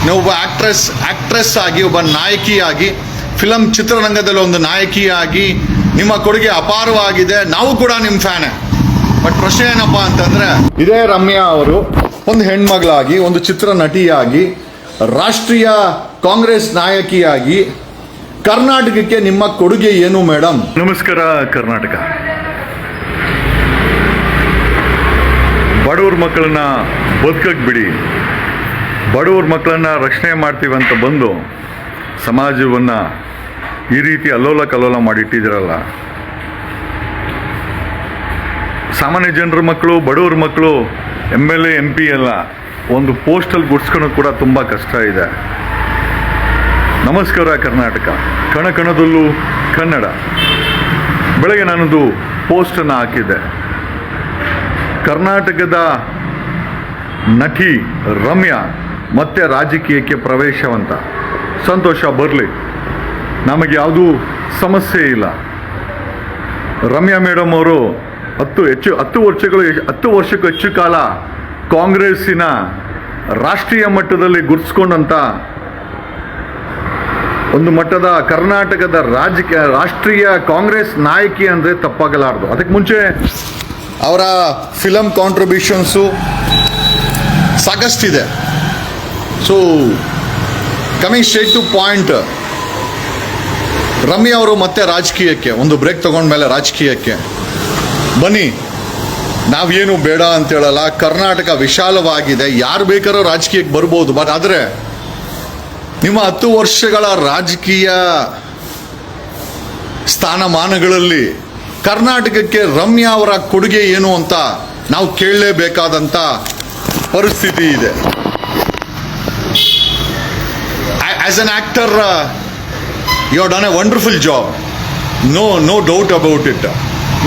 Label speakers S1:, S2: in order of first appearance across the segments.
S1: ಒಬ್ಬ ಆಕ್ಟ್ರೆಸ್ ಆಗಿ, ಒಬ್ಬ ನಾಯಕಿಯಾಗಿ, ಫಿಲಂ ಚಿತ್ರರಂಗದಲ್ಲಿ ಒಂದು ನಾಯಕಿಯಾಗಿ ನಿಮ್ಮ ಕೊಡುಗೆ ಅಪಾರವಾಗಿದೆ. ನಾವು ಕೂಡ ನಿಮ್ಮ ಫ್ಯಾನೇ. ಬಟ್ ಪ್ರಶ್ನೆ ಏನಪ್ಪ ಅಂತಂದ್ರೆ, ಇದೇ ರಮ್ಯಾ ಅವರು ಒಂದು ಹೆಣ್ಮಗಳಾಗಿ, ಒಂದು ಚಿತ್ರ ನಟಿಯಾಗಿ, ರಾಷ್ಟ್ರೀಯ ಕಾಂಗ್ರೆಸ್ ನಾಯಕಿಯಾಗಿ ಕರ್ನಾಟಕಕ್ಕೆ ನಿಮ್ಮ ಕೊಡುಗೆ ಏನು ಮೇಡಮ್?
S2: ನಮಸ್ಕಾರ ಕರ್ನಾಟಕ. ಬಡವ್ರ ಮಕ್ಕಳನ್ನ ಬದುಕಕ್ಕೆ ಬಿಡಿ, ಬಡವ್ರ ಮಕ್ಕಳನ್ನ ರಕ್ಷಣೆ ಮಾಡ್ತೀವಂತ ಬಂದು ಸಮಾಜವನ್ನು ಈ ರೀತಿ ಅಲ್ಲೋಲ ಕಲ್ಲೋಲ ಮಾಡಿಟ್ಟಿದ್ದೀರಲ್ಲ. ಸಾಮಾನ್ಯ ಜನರ ಮಕ್ಕಳು, ಬಡವ್ರ ಮಕ್ಕಳು, MLA MP ಎಲ್ಲ ಒಂದು ಪೋಸ್ಟಲ್ಲಿ ಗುಡ್ಸ್ಕೊಳೋದು ಕೂಡ ತುಂಬ ಕಷ್ಟ ಇದೆ. ನಮಸ್ಕಾರ ಕರ್ನಾಟಕ, ಕಣ ಕಣದಲ್ಲೂ ಕನ್ನಡ. ಬೆಳಗ್ಗೆ ನಾನೊಂದು ಪೋಸ್ಟನ್ನು ಹಾಕಿದ್ದೆ. ಕರ್ನಾಟಕದ ನಟಿ ರಮ್ಯಾ ಮತ್ತೆ ರಾಜಕೀಯಕ್ಕೆ ಪ್ರವೇಶವಂತ. ಸಂತೋಷ, ಬರಲಿ, ನಮಗೆ ಯಾವುದೂ ಸಮಸ್ಯೆ ಇಲ್ಲ. ರಮ್ಯಾ ಮೇಡಮ್ ಅವರು 10 ವರ್ಷಕ್ಕೂ ಹೆಚ್ಚು ಕಾಲ ಕಾಂಗ್ರೆಸ್ಸಿನ ರಾಷ್ಟ್ರೀಯ ಮಟ್ಟದಲ್ಲಿ ಗುರುತಿಸ್ಕೊಂಡಂಥ ಒಂದು ಮಟ್ಟದ ಕರ್ನಾಟಕದ ರಾಷ್ಟ್ರೀಯ ಕಾಂಗ್ರೆಸ್ ನಾಯಕಿ ಅಂದರೆ ತಪ್ಪಾಗಲಾರದು. ಅದಕ್ಕೆ ಮುಂಚೆ
S1: ಅವರ ಫಿಲಮ್ ಕಾಂಟ್ರಿಬ್ಯೂಷನ್ಸು ಸಾಕಷ್ಟಿದೆ. So coming straight to point, Ramya ಅವರು ಮತ್ತೆ ರಾಜಕೀಯಕ್ಕೆ ಒಂದು ಬ್ರೇಕ್ ತಗೊಂಡ್ಮೇಲೆ ರಾಜಕೀಯಕ್ಕೆ ಬನ್ನಿ. ನಾವೇನು ಬೇಡ ಅಂತೇಳಲ್ಲ, ಕರ್ನಾಟಕ ವಿಶಾಲವಾಗಿದೆ, ಯಾರು ಬೇಕಾದ್ರೂ ರಾಜಕೀಯಕ್ಕೆ ಬರ್ಬೋದು. ಬಟ್ ಆದರೆ ನಿಮ್ಮ 10 ವರ್ಷಗಳ ರಾಜಕೀಯ ಸ್ಥಾನಮಾನಗಳಲ್ಲಿ ಕರ್ನಾಟಕಕ್ಕೆ ರಮ್ಯಾ ಅವರ ಕೊಡುಗೆ ಏನು ಅಂತ ನಾವು ಕೇಳಲೇಬೇಕಾದಂಥ ಪರಿಸ್ಥಿತಿ ಇದೆ. As an actor you have done a wonderful job, no doubt about it.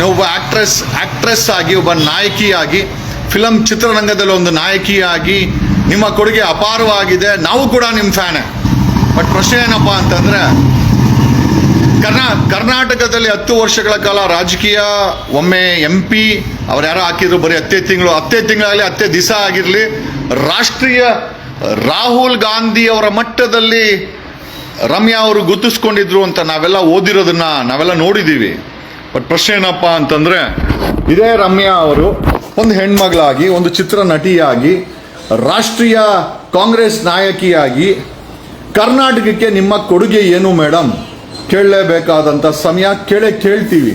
S1: ಒಬ್ಬ ಆಕ್ಟ್ರೆಸ್ ಆಗಿ, ಒಬ್ಬ ನಾಯಕಿಯಾಗಿ, ಫಿಲಂ ಚಿತ್ರರಂಗದಲ್ಲಿ ಒಂದು ನಾಯಕಿಯಾಗಿ ನಿಮ್ಮ ಕೊಡುಗೆ ಅಪಾರವಾಗಿದೆ. ನಾವು ಕೂಡ ನಿಮ್ಮ ಫ್ಯಾನೇ. ಬಟ್ ಪ್ರಶ್ನೆ ಏನಪ್ಪ ಅಂತಂದರೆ, ಕರ್ನಾಟಕದಲ್ಲಿ 10 ವರ್ಷಗಳ ಕಾಲ ರಾಜಕೀಯ, ಒಮ್ಮೆ MP ಅವ್ರು ಯಾರೋ ಹಾಕಿದ್ರು, ಬರೀ 10 ತಿಂಗಳಾಗಲಿ 10 ದಿವಸ ಆಗಿರಲಿ, ರಾಷ್ಟ್ರೀಯ ರಾಹುಲ್ ಗಾಂಧಿ ಅವರ ಮಟ್ಟದಲ್ಲಿ ರಮ್ಯಾ ಅವರು ಗುರುತಿಸ್ಕೊಂಡಿದ್ರು ಅಂತ ನಾವೆಲ್ಲ ಓದಿರೋದನ್ನ ನಾವೆಲ್ಲ ನೋಡಿದ್ದೀವಿ. ಬಟ್ ಪ್ರಶ್ನೆ ಏನಪ್ಪ ಅಂತಂದರೆ, ಇದೇ ರಮ್ಯಾ ಅವರು ಒಂದು ಹೆಣ್ಮಗಳಾಗಿ, ಒಂದು ಚಿತ್ರ ನಟಿಯಾಗಿ, ರಾಷ್ಟ್ರೀಯ ಕಾಂಗ್ರೆಸ್ ನಾಯಕಿಯಾಗಿ ಕರ್ನಾಟಕಕ್ಕೆ ನಿಮ್ಮ ಕೊಡುಗೆ ಏನು ಮೇಡಮ್? ಕೇಳಲೇಬೇಕಾದಂಥ ಸಮಯ, ಕೇಳ್ತೀವಿ.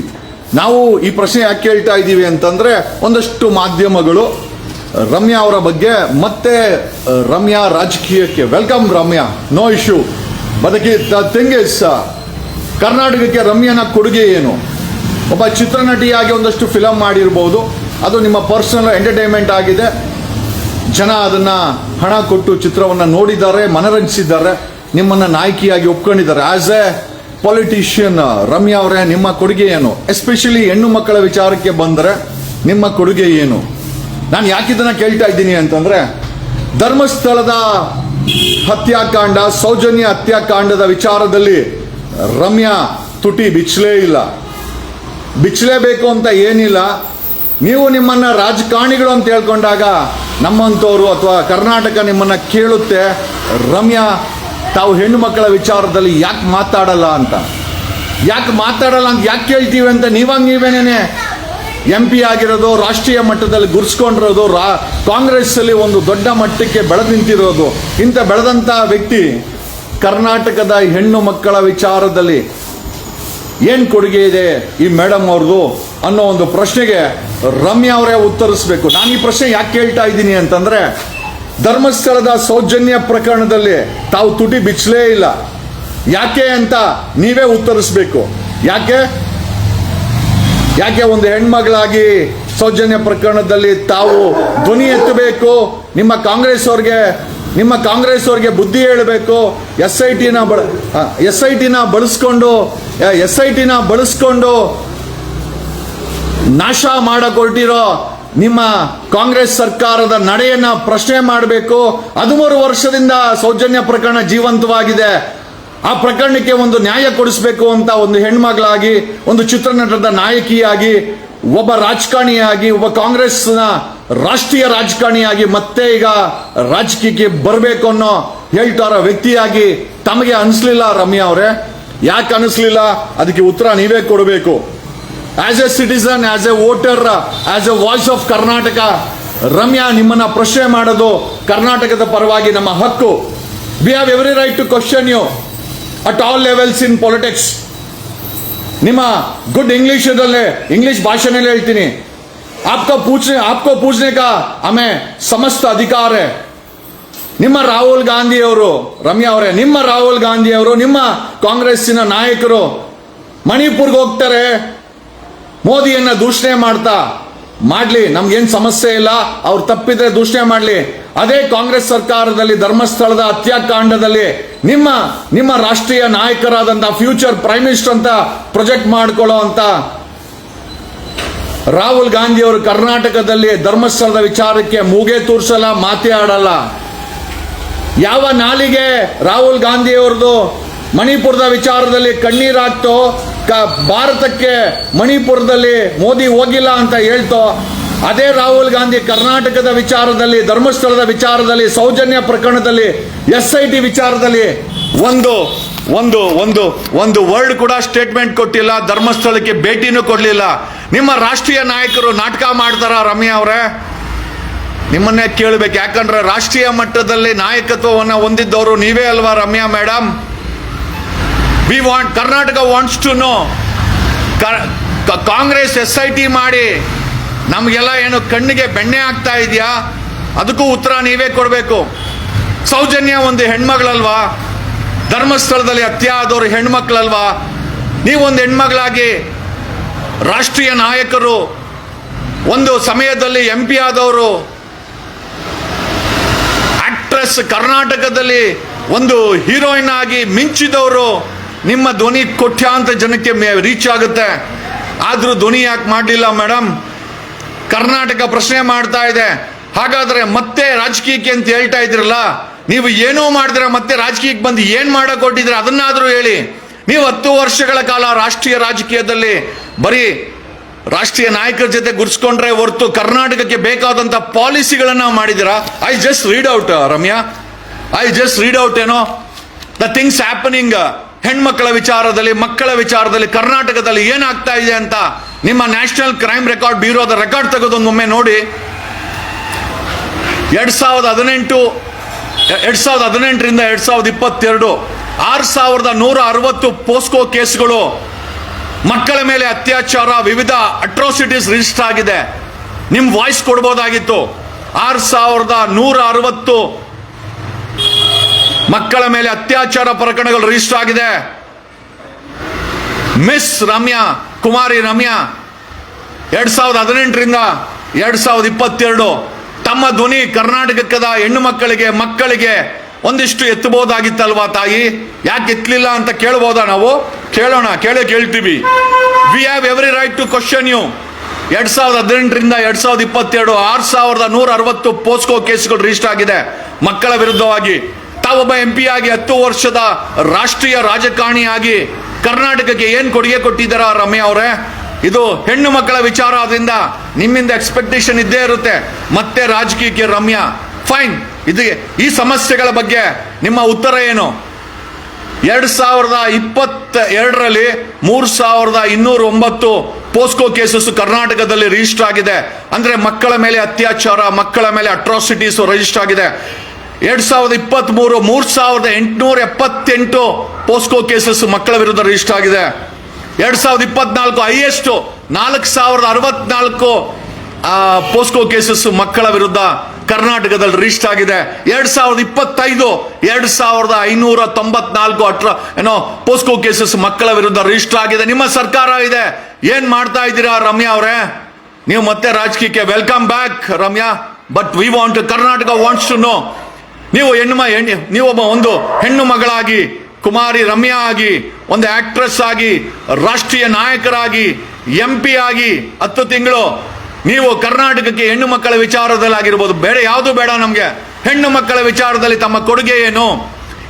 S1: ನಾವು ಈ ಪ್ರಶ್ನೆ ಯಾಕೆ ಕೇಳ್ತಾ ಇದ್ದೀವಿ ಅಂತಂದರೆ, ಒಂದಷ್ಟು ಮಾಧ್ಯಮಗಳು ರಮ್ಯಾ ಅವರ ಬಗ್ಗೆ ಮತ್ತೆ ರಮ್ಯಾ ರಾಜಕೀಯಕ್ಕೆ ವೆಲ್ಕಮ್ ರಮ್ಯಾ, ನೋ ಇಶ್ಯೂ. ಬದಕಿ ದ ಥಿಂಗ್ ಇಸ್, ಕರ್ನಾಟಕಕ್ಕೆ ರಮ್ಯಾನ ಕೊಡುಗೆ ಏನು? ಒಬ್ಬ ಚಿತ್ರನಟಿಯಾಗಿ ಒಂದಷ್ಟು ಫಿಲಮ್ ಮಾಡಿರ್ಬೋದು, ಅದು ನಿಮ್ಮ ಪರ್ಸನಲ್ ಎಂಟರ್ಟೈನ್ಮೆಂಟ್ ಆಗಿದೆ. ಜನ ಅದನ್ನು ಹಣ ಕೊಟ್ಟು ಚಿತ್ರವನ್ನು ನೋಡಿದ್ದಾರೆ, ಮನರಂಜಿಸಿದ್ದಾರೆ, ನಿಮ್ಮನ್ನು ನಾಯಕಿಯಾಗಿ ಒಪ್ಕೊಂಡಿದ್ದಾರೆ. ಆಸ್ ಎ ಪೊಲಿಟಿಷಿಯನ್ ರಮ್ಯಾ ಅವರೇ, ನಿಮ್ಮ ಕೊಡುಗೆ ಏನು? ಎಸ್ಪೆಷಲಿ ಹೆಣ್ಣು ಮಕ್ಕಳ ವಿಚಾರಕ್ಕೆ ಬಂದರೆ ನಿಮ್ಮ ಕೊಡುಗೆ ಏನು? ನಾನು ಯಾಕಿದನ್ನು ಕೇಳ್ತಾ ಇದ್ದೀನಿ ಅಂತಂದರೆ, ಧರ್ಮಸ್ಥಳದ ಹತ್ಯಾಕಾಂಡ, ಸೌಜನ್ಯ ಹತ್ಯಾಕಾಂಡದ ವಿಚಾರದಲ್ಲಿ ರಮ್ಯಾ ತುಟಿ ಬಿಚ್ಚಲೇಬೇಕು ಅಂತ ಏನಿಲ್ಲ. ನೀವು ನಿಮ್ಮನ್ನು ರಾಜಕಾರಣಿಗಳು ಅಂತ ಹೇಳ್ಕೊಂಡಾಗ ನಮ್ಮಂಥವ್ರು ಅಥವಾ ಕರ್ನಾಟಕ ನಿಮ್ಮನ್ನು ಕೇಳುತ್ತೆ, ರಮ್ಯಾ ತಾವು ಹೆಣ್ಣು ಮಕ್ಕಳ ವಿಚಾರದಲ್ಲಿ ಯಾಕೆ ಮಾತಾಡಲ್ಲ ಅಂತ ಯಾಕೆ ಕೇಳ್ತೀವಿ ಅಂತ ನೀವೇನೇನೆ MP ಆಗಿರೋದು, ರಾಷ್ಟ್ರೀಯ ಮಟ್ಟದಲ್ಲಿ ಗುರ್ಸ್ಕೊಂಡಿರೋದು, ಕಾಂಗ್ರೆಸ್ಸಲ್ಲಿ ಒಂದು ದೊಡ್ಡ ಮಟ್ಟಕ್ಕೆ ಬೆಳೆದು ನಿಂತಿರೋದು, ಇಂಥ ಬೆಳೆದಂಥ ವ್ಯಕ್ತಿ ಕರ್ನಾಟಕದ ಹೆಣ್ಣು ಮಕ್ಕಳ ವಿಚಾರದಲ್ಲಿ ಏನು ಕೊಡುಗೆ ಇದೆ ಈ ಮೇಡಮ್ ಅವ್ರದ್ದು ಅನ್ನೋ ಒಂದು ಪ್ರಶ್ನೆಗೆ ರಮ್ಯಾ ಅವರೇ ಉತ್ತರಿಸಬೇಕು. ನಾನು ಈ ಪ್ರಶ್ನೆ ಯಾಕೆ ಕೇಳ್ತಾ ಇದ್ದೀನಿ ಅಂತಂದರೆ, ಧರ್ಮಸ್ಥಳದ ಸೌಜನ್ಯ ಪ್ರಕರಣದಲ್ಲಿ ತಾವು ತುಟಿ ಬಿಚ್ಚಲೇ ಇಲ್ಲ. ಯಾಕೆ ಅಂತ ನೀವೇ ಉತ್ತರಿಸಬೇಕು. ಯಾಕೆ ಒಂದು ಹೆಣ್ಮಗಳಾಗಿ ಸೌಜನ್ಯ ಪ್ರಕರಣದಲ್ಲಿ ತಾವು ಧ್ವನಿ ಎತ್ತಬೇಕು? ನಿಮ್ಮ ಕಾಂಗ್ರೆಸ್ ಅವ್ರಿಗೆ ಬುದ್ಧಿ ಹೇಳಬೇಕು. SITನ ಬಳಸ್ಕೊಂಡು ನಾಶ ಮಾಡಕೊಟ್ಟಿರೋ ನಿಮ್ಮ ಕಾಂಗ್ರೆಸ್ ಸರ್ಕಾರದ ನಡೆಯನ್ನ ಪ್ರಶ್ನೆ ಮಾಡಬೇಕು. 13 ವರ್ಷದಿಂದ ಸೌಜನ್ಯ ಪ್ರಕರಣ ಜೀವಂತವಾಗಿದೆ. ಆ ಪ್ರಕರಣಕ್ಕೆ ಒಂದು ನ್ಯಾಯ ಕೊಡಿಸಬೇಕು ಅಂತ ಒಂದು ಹೆಣ್ಮಗಳಾಗಿ, ಒಂದು ಚಿತ್ರನಟದ ನಾಯಕಿಯಾಗಿ, ಒಬ್ಬ ರಾಜಕಾರಣಿಯಾಗಿ, ಒಬ್ಬ ಕಾಂಗ್ರೆಸ್ನ ರಾಷ್ಟ್ರೀಯ ರಾಜಕಾರಣಿಯಾಗಿ ಮತ್ತೆ ಈಗ ರಾಜಕೀಯಕ್ಕೆ ಬರಬೇಕು ಅನ್ನೋ ಹೇಳ್ತಾರ ವ್ಯಕ್ತಿಯಾಗಿ ತಮಗೆ ಅನಿಸ್ಲಿಲ್ಲ ರಮ್ಯಾ ಅವರೇ? ಯಾಕೆ ಅನಿಸ್ಲಿಲ್ಲ? ಅದಕ್ಕೆ ಉತ್ತರ ನೀವೇ ಕೊಡಬೇಕು. As a citizen, as a voter, as a voice of Karnataka, Ramya ನಿಮ್ಮನ್ನ ಪ್ರಶ್ನೆ ಮಾಡೋದು ಕರ್ನಾಟಕದ ಪರವಾಗಿ ನಮ್ಮ ಹಕ್ಕು. We have every right to question you at all levels in politics. ನಿಮ್ಮ ಗುಡ್ ಇಂಗ್ಲಿಷ್ ಭಾಷೆನಲ್ಲಿ ಹೇಳ್ತೀನಿ, आपको पूछने का हमें समस्त अधिकार है. ನಿಮ್ಮ ರಾಹುಲ್ ಗಾಂಧಿ ಅವರು, ರಮ್ಯಾ ಅವರೇ, ನಿಮ್ಮ ರಾಹುಲ್ ಗಾಂಧಿ ಅವರು, ನಿಮ್ಮ ಕಾಂಗ್ರೆಸ್ಸಿನ ನಾಯಕರು ಮಣಿಪುರ್ಗೆ ಹೋಗ್ತಾರೆ, ಮೋದಿಯನ್ನ ದೂಷಣೆ ಮಾಡ್ಲಿ, ನಮ್ಗೇನ್ ಸಮಸ್ಯೆ ಇಲ್ಲ. ಅವ್ರು ತಪ್ಪಿದ್ರೆ ದೂಷಣೆ ಮಾಡ್ಲಿ. ಅದೇ ಕಾಂಗ್ರೆಸ್ ಸರ್ಕಾರದಲ್ಲಿ ಧರ್ಮಸ್ಥಳದ ಹತ್ಯಾಕಾಂಡದಲ್ಲಿ ನಿಮ್ಮ ರಾಷ್ಟ್ರೀಯ ನಾಯಕರಾದಂತ ಫ್ಯೂಚರ್ ಪ್ರೈಮ್ ಮಿನಿಸ್ಟರ್ ಅಂತ ಪ್ರೊಜೆಕ್ಟ್ ಮಾಡ್ಕೊಳ್ಳೋ ಅಂತ ರಾಹುಲ್ ಗಾಂಧಿ ಅವರು ಕರ್ನಾಟಕದಲ್ಲಿ ಧರ್ಮಸ್ಥಳದ ವಿಚಾರಕ್ಕೆ ಮೂಗೆ ತೂರ್ಸಲ್ಲ, ಮಾತೇ ಆಡಲ್ಲ. ಯಾವ ನಾಲಿಗೆ ರಾಹುಲ್ ಗಾಂಧಿ ಅವ್ರದ್ದು ಮಣಿಪುರದ ವಿಚಾರದಲ್ಲಿ ಕಣ್ಣೀರಾಗ್ತೋ, ಭಾರತಕ್ಕೆ ಮಣಿಪುರದಲ್ಲಿ ಮೋದಿ ಹೋಗಿಲ್ಲ ಅಂತ ಹೇಳ್ತೋ, ಅದೇ ರಾಹುಲ್ ಗಾಂಧಿ ಕರ್ನಾಟಕದ ವಿಚಾರದಲ್ಲಿ, ಧರ್ಮಸ್ಥಳದ ವಿಚಾರದಲ್ಲಿ, ಸೌಜನ್ಯ ಪ್ರಕರಣದಲ್ಲಿ, SIT ವಿಚಾರದಲ್ಲಿ ಒಂದು ವರ್ಡ್ ಕೂಡ ಸ್ಟೇಟ್ಮೆಂಟ್ ಕೊಟ್ಟಿಲ್ಲ, ಧರ್ಮಸ್ಥಳಕ್ಕೆ ಭೇಟಿನೂ ಕೊಡ್ಲಿಲ್ಲ. ನಿಮ್ಮ ರಾಷ್ಟ್ರೀಯ ನಾಯಕರು ನಾಟಕ ಮಾಡ್ತಾರ ರಮ್ಯಾ ಅವರೇ? ನಿಮ್ಮನ್ನೇ ಕೇಳಬೇಕು. ಯಾಕಂದ್ರೆ ರಾಷ್ಟ್ರೀಯ ಮಟ್ಟದಲ್ಲಿ ನಾಯಕತ್ವವನ್ನು ಹೊಂದಿದ್ದವರು ನೀವೇ ಅಲ್ವಾ Ramya madam? Karnataka wants to know. Congress SIT ಮಾಡಿ ನಮಗೆಲ್ಲ ಏನು ಕಣ್ಣಿಗೆ ಬೆಣ್ಣೆ ಆಗ್ತಾ ಇದೆಯಾ? ಅದಕ್ಕೂ ಉತ್ತರ ನೀವೇ ಕೊಡಬೇಕು. ಸೌಜನ್ಯ ಒಂದು ಹೆಣ್ಮಗಳಲ್ವಾ? ಧರ್ಮಸ್ಥಳದಲ್ಲಿ ಹತ್ಯೆ ಆದವರು ಹೆಣ್ಮಕ್ಳಲ್ವಾ? ನೀವೊಂದು ಹೆಣ್ಮಗಳಾಗಿ ರಾಷ್ಟ್ರೀಯ ನಾಯಕರು, ಒಂದು ಸಮಯದಲ್ಲಿ MP ಆದವರು, ಆಕ್ಟ್ರೆಸ್, ಕರ್ನಾಟಕದಲ್ಲಿ ಒಂದು ಹೀರೋಯಿನ್ ಆಗಿ ಮಿಂಚಿದವರು, ನಿಮ್ಮ ಧ್ವನಿ ಕೋಟ್ಯಾಂತರ ಜನಕ್ಕೆ ರೀಚ್ ಆಗುತ್ತೆ. ಆದ್ರೂ ಧ್ವನಿ ಯಾಕೆ ಮಾಡಲಿಲ್ಲ ಮೇಡಮ್? ಕರ್ನಾಟಕ ಪ್ರಶ್ನೆ ಮಾಡ್ತಾ ಇದೆ. ಹಾಗಾದ್ರೆ ಮತ್ತೆ ರಾಜಕೀಯಕ್ಕೆ ಅಂತ ಹೇಳ್ತಾ ಇದ್ರಲ್ಲ, ನೀವು ಏನೋ ಮಾಡಿದ್ರೆ ಮತ್ತೆ ರಾಜಕೀಯಕ್ಕೆ ಬಂದು ಏನ್ ಮಾಡಕ್ ಕೊಟ್ಟಿದ್ರೆ ಅದನ್ನಾದ್ರೂ ಹೇಳಿ. ನೀವು 10 ವರ್ಷಗಳ ಕಾಲ ರಾಷ್ಟ್ರೀಯ ರಾಜಕೀಯದಲ್ಲಿ ಬರೀ ರಾಷ್ಟ್ರೀಯ ನಾಯಕರ ಜೊತೆ ಗುರ್ಸ್ಕೊಂಡ್ರೆ ಹೊರತು ಕರ್ನಾಟಕಕ್ಕೆ ಬೇಕಾದಂತ ಪಾಲಿಸಿಗಳನ್ನ ಮಾಡಿದಿರಾ? I just read out Ramya, ಏನೋ ದ ಥಿಂಗ್ಸ್ ಹ್ಯಾಪನಿಂಗ್. ಹೆಣ್ಮಕ್ಕಳ ವಿಚಾರದಲ್ಲಿ, ಮಕ್ಕಳ ವಿಚಾರದಲ್ಲಿ ಕರ್ನಾಟಕದಲ್ಲಿ ಏನಾಗ್ತಾ ಇದೆ ಅಂತ ನಿಮ್ಮ ನ್ಯಾಷನಲ್ ಕ್ರೈಮ್ ರೆಕಾರ್ಡ್ ಬ್ಯೂರೋದ ರೆಕಾರ್ಡ್ ತೆಗೆದೊಮ್ಮೆ ನೋಡಿ. 2018ರಿಂದ 2022 6160 ಪೋಸ್ಕೋ ಕೇಸ್ಗಳು, ಮಕ್ಕಳ ಮೇಲೆ ಅತ್ಯಾಚಾರ, ವಿವಿಧ ಅಟ್ರಾಸಿಟೀಸ್ ರಿಜಿಸ್ಟರ್ ಆಗಿದೆ. ನಿಮ್ ವಾಯ್ಸ್ ಕೊಡ್ಬೋದಾಗಿತ್ತು. 6160 ಮಕ್ಕಳ ಮೇಲೆ ಅತ್ಯಾಚಾರ ಪ್ರಕರಣಗಳು ರಿಜಿಸ್ಟರ್ ಆಗಿದೆ. ಮಿಸ್ ರಮ್ಯಾ, ಕುಮಾರಿ ರಮ್ಯಾ 2018ರಿಂದ 2022 ತಮ್ಮ ಧ್ವನಿ ಕರ್ನಾಟಕದ ಹೆಣ್ಣು ಮಕ್ಕಳಿಗೆ ಒಂದಿಷ್ಟು ಎತ್ತಬಹುದಾಗಿತ್ತಲ್ವಾ ತಾಯಿ? ಯಾಕೆ ಎತ್ತಲಿಲ್ಲ ಅಂತ ಕೇಳಬಹುದಾ? ನಾವು ಕೇಳ್ತೀವಿ. We have every right to question you. 2018ರಿಂದ 2022 6160 ಪೋಸ್ಕೋ ಕೇಸ್ಗಳು ರಿಜಿಸ್ಟರ್ ಆಗಿದೆ ಮಕ್ಕಳ ವಿರುದ್ಧವಾಗಿ. ತಾವೊಬ್ಬ MP ಆಗಿ 10 ವರ್ಷದ ರಾಷ್ಟ್ರೀಯ ರಾಜಕಾರಣಿಯಾಗಿ ಕರ್ನಾಟಕಕ್ಕೆ ಏನ್ ಕೊಡುಗೆ ಕೊಟ್ಟಿದ್ದಾರಾ ರಮ್ಯಾ ಅವರೇ? ಇದು ಹೆಣ್ಣು ಮಕ್ಕಳ ವಿಚಾರ, ಆದ್ರಿಂದ ನಿಮ್ಮಿಂದ ಎಕ್ಸ್ಪೆಕ್ಟೇಷನ್ ಇದ್ದೇ ಇರುತ್ತೆ. ಮತ್ತೆ ರಾಜಕೀಯಕ್ಕೆ ರಮ್ಯಾ, ಫೈನ್. ಈ ಸಮಸ್ಯೆಗಳ ಬಗ್ಗೆ ನಿಮ್ಮ ಉತ್ತರ ಏನು? 2022ರಲ್ಲಿ 3209 ಪೋಸ್ಕೋ ಕೇಸಸ್ ಕರ್ನಾಟಕದಲ್ಲಿ ರಿಜಿಸ್ಟರ್ ಆಗಿದೆ. ಅಂದ್ರೆ ಮಕ್ಕಳ ಮೇಲೆ ಅತ್ಯಾಚಾರ, ಮಕ್ಕಳ ಮೇಲೆ ಅಟ್ರಾಸಿಟೀಸ್ ರಿಜಿಸ್ಟರ್ ಆಗಿದೆ. 2023 3878 ಪೋಸ್ಕೋ ಕೇಸಸ್ ಮಕ್ಕಳ ವಿರುದ್ಧ ರಿಜಿಸ್ಟರ್ ಆಗಿದೆ. 2024 ಹೈಯೆಸ್ಟ್ 4064 ಪೋಸ್ಕೋ ಕೇಸಸ್ ಮಕ್ಕಳ ವಿರುದ್ಧ ಕರ್ನಾಟಕದಲ್ಲಿ ರಿಜಿಸ್ಟರ್ ಆಗಿದೆ. 2025 2594 ಪೋಸ್ಕೋ ಕೇಸಸ್ ಮಕ್ಕಳ ವಿರುದ್ಧ ರಿಜಿಸ್ಟರ್ ಆಗಿದೆ. ನಿಮ್ಮ ಸರ್ಕಾರ ಇದೆ, ಏನ್ ಮಾಡ್ತಾ ಇದ್ದೀರಾ ರಮ್ಯಾ ಅವರೇ? ನೀವು ಮತ್ತೆ ರಾಜಕೀಯಕ್ಕೆ welcome back Ramya, but we want, Karnataka wants to know. ನೀವೊಬ್ಬ ಒಂದು ಹೆಣ್ಣು ಮಗಳಾಗಿ, ಕುಮಾರಿ ರಮ್ಯಾ ಆಗಿ, ಒಂದು ಆಕ್ಟ್ರೆಸ್ ಆಗಿ, ರಾಷ್ಟ್ರೀಯ ನಾಯಕರಾಗಿ, MP ಆಗಿ 10 ತಿಂಗಳು ನೀವು ಕರ್ನಾಟಕಕ್ಕೆ ಹೆಣ್ಣು ಮಕ್ಕಳ ವಿಚಾರದಲ್ಲಿ ಆಗಿರ್ಬೋದು, ಬೇಡ ಯಾವುದು ಬೇಡ ನಮ್ಗೆ, ಹೆಣ್ಣು ಮಕ್ಕಳ ವಿಚಾರದಲ್ಲಿ ತಮ್ಮ ಕೊಡುಗೆ ಏನು?